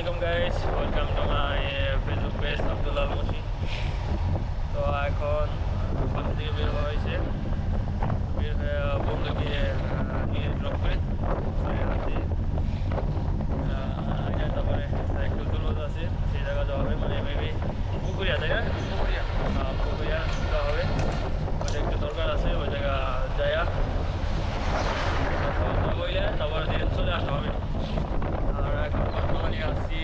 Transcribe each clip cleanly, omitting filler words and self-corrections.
Assalamualaikum guys, welcome to my Facebook page Abdullah Al-Mushi. তো এখন বাসা থেকে বের হওয়া হয়েছে, বের হয়ে বন্ধুকে নিয়ে ড্রপ করে হাতে তারপরে একটু দূরত্ব আছে সেই জায়গা যাওয়া হবে, মানে মেবি পুকুরিয়া, তাই না? পুকুরিয়া যাওয়া হবে, ওইটা একটু দরকার আছে, ওই জায়গা যাইয়া বইলে তারপরে দিয়ে চলে আসা হবে। আর এখন বর্তমানে আসছি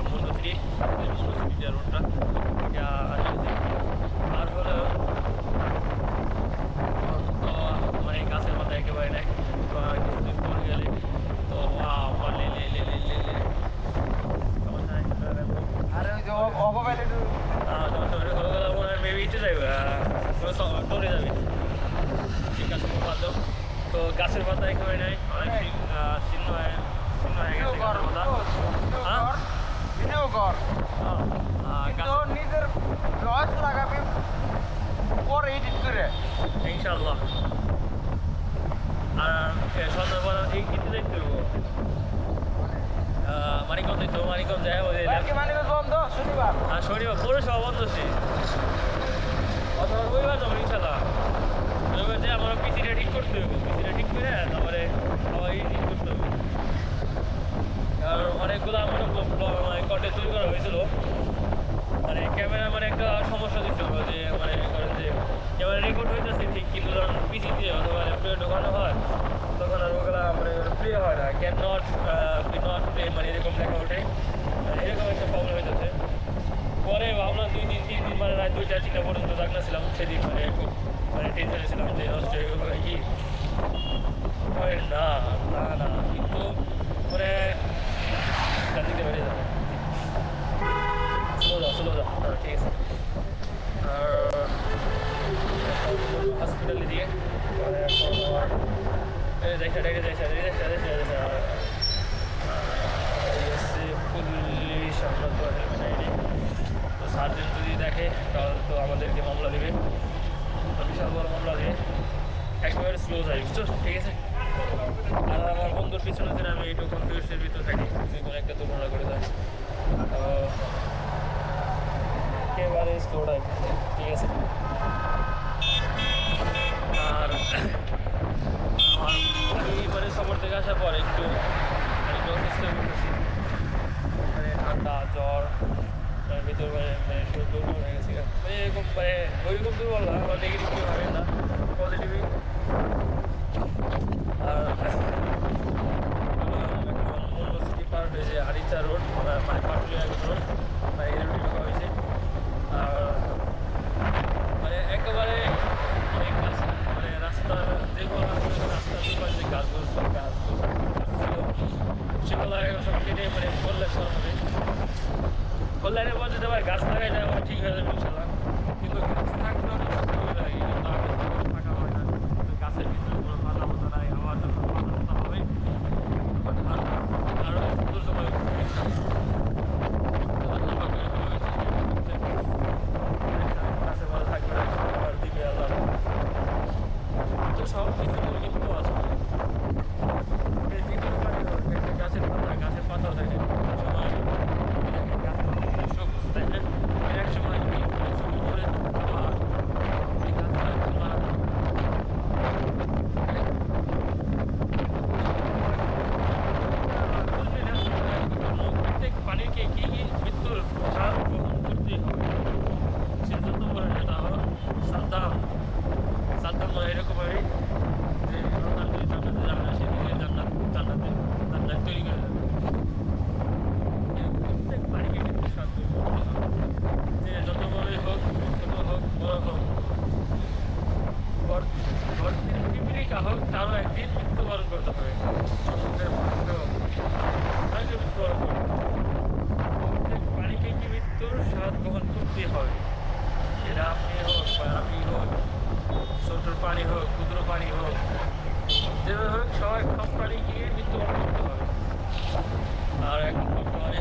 মন্ডুশ্রী যে রোডটা আসছি। আর হলো তো মানে গাছের মাথায় একেবারে নেই, কিছুদিন পর গেলে তো মেবি ইটে যাবে, দৌড়ে যাবে, ঠিক আছে মাধ্যম। তো গাছের পাতা একেবারে নেই, অনেক শীর্ণ হয়ে গেছে গাছের পাতা। নিজের লস লাগাবি পরে এডিট করে ইনশাআল্লাহ। আর সন্ধ্যাবেলা এই কিন্তু দেখতে দেবো মানিকগঞ্জ, তো মানিকগঞ্জ যায় মানিকগঞ্জ বন্ধ শনিবার, আর শনিবার পৌরসভা বন্ধ আছে, অথবা রবিবার যাবো ইনশাআল্লাহ। রবিবার যে আমার পিসিটা ঠিক করতে হবে, পিসিটা ঠিক করে তারপরে আবার ঠিক করতে হবে। আর অনেকগুলো আমার কন্টেন্ট তৈরি করা হয়েছিল, মানে ক্যামেরা মানে একটা সমস্যা দিচ্ছিল যে মানে করেন যে ক্যামেরা রেকর্ড হইতেছে ঠিক, কিন্তু যখন পিসি দিয়ে অথবা ল্যাপটপে ঢোকানো হয় তখন আর ওগুলো মানে প্লে হয় না, ক্যান নট প্লে, মানে এরকম লেখা ওঠে, এরকম একটা প্রবলেম হইতেছে। পরে ভাবলাম 2-3 দিন মানে রাত 2-4 পর্যন্ত জাগনাছিলাম, সেদিন মানে খুব মানে টেনশনে ছিলাম যে নষ্ট হয়ে গেলো কি না না না, কিন্তু পরে দিতে পেরে যাবো। স্লো যা ঠিক আছে। আর হসপিটালে দিয়ে পরে পুলিশ আমরা তো হেলমেট আইনি, তো সার্জেন্ট যদি দেখে তাহলে তো আমাদেরকে মামলা দেবে, বিশাল বড় মামলা দেবে। একেবারে স্লো যাই, বুঝছো, ঠিক আছে। আর আমার বন্ধুর পিছনে দিন আমি একটু কনফিউজের ভিতরে থাকি, যদি কোনো একটা দুর্ঘটনা করে যায় একেবারে স্লো ড্রাইভ, ঠিক আছে। আর আমার এইবারে সফর থেকে আসার পর একটু অসুস্থ হয়ে পড়েছি, মানে ঠান্ডা জ্বর ভিতর মানে শরীর দুর্বল হয়ে গেছে, মানে এরকম মানে ওইরকম দুর্বল না, আমার নেগেটিভ কেউ হবে না, পজিটিভই। আর মন্ডুশ্রী পার হয়েছে আরিচা রোড, মানে পাটুলিয়া রোড, মানে এই রোডে ঢোকা হয়েছে। আর মানে একেবারে অনেক গাছ, মানে রাস্তার যেগুলো রাস্তার দুপাশে যে গাছগুলো সেগুলো সব কেটে মানে করলে সব হবে, কল্যাণের মধ্যে তোমার গাছ লাগাই যায় আমার ঠিক হয়ে যাবে ইনশাল্লাহ। কিন্তু গাছ থাকলে অনেক সুবিধা হয়, কিন্তু আমি থাকা হয় না, গাছের ভিতরে কোনো পাতা মতো নাই, আমার যখন পাতা মতো হবে আরও সুন্দর সময় গাছে ভালো থাকবে, আবার দিবে আল্লাহ, তো সব কিছু কিন্তু আছে গাছের পাতাও থাকে সময় সবুজ, তাই না? এক সময় করে আবার এই গাছটা প্রত্যেক প্রাণীকে কি মৃত্যুর স্বাদ গ্রহণ করতে হবে, সেটা তো বলে এটা হলো সাদ্দাম মানে এরকমভাবে যে আল্লাহ যদি জান্নাতে যাবে না, সেদিকে জান্নাতে তৈরি করে যাবে। প্রত্যেক প্রাণীকে মৃত্যুর স্বাদ গ্রহণ করতে হবে, যে যত বড়ই হোক, ছোট হোক, বড় হোক, পিপিলিকা হোক, তারও একদিন মৃত্যুবরণ করতে হবে, মৃত্যুবরণ করতে হবে। প্রত্যেক প্রাণীকে কি মৃত্যুর স্বাদ গ্রহণ করতে হবে, সেটা আপনি হোক বা আমি হোক, ছোট প্রাণী হোক, ক্ষুদ্র প্রাণী হোক, যেভাবে হোক সবাই সব প্রাণীকে মৃত্যুবরণ করতে হবে। আর এখন বর্তমানে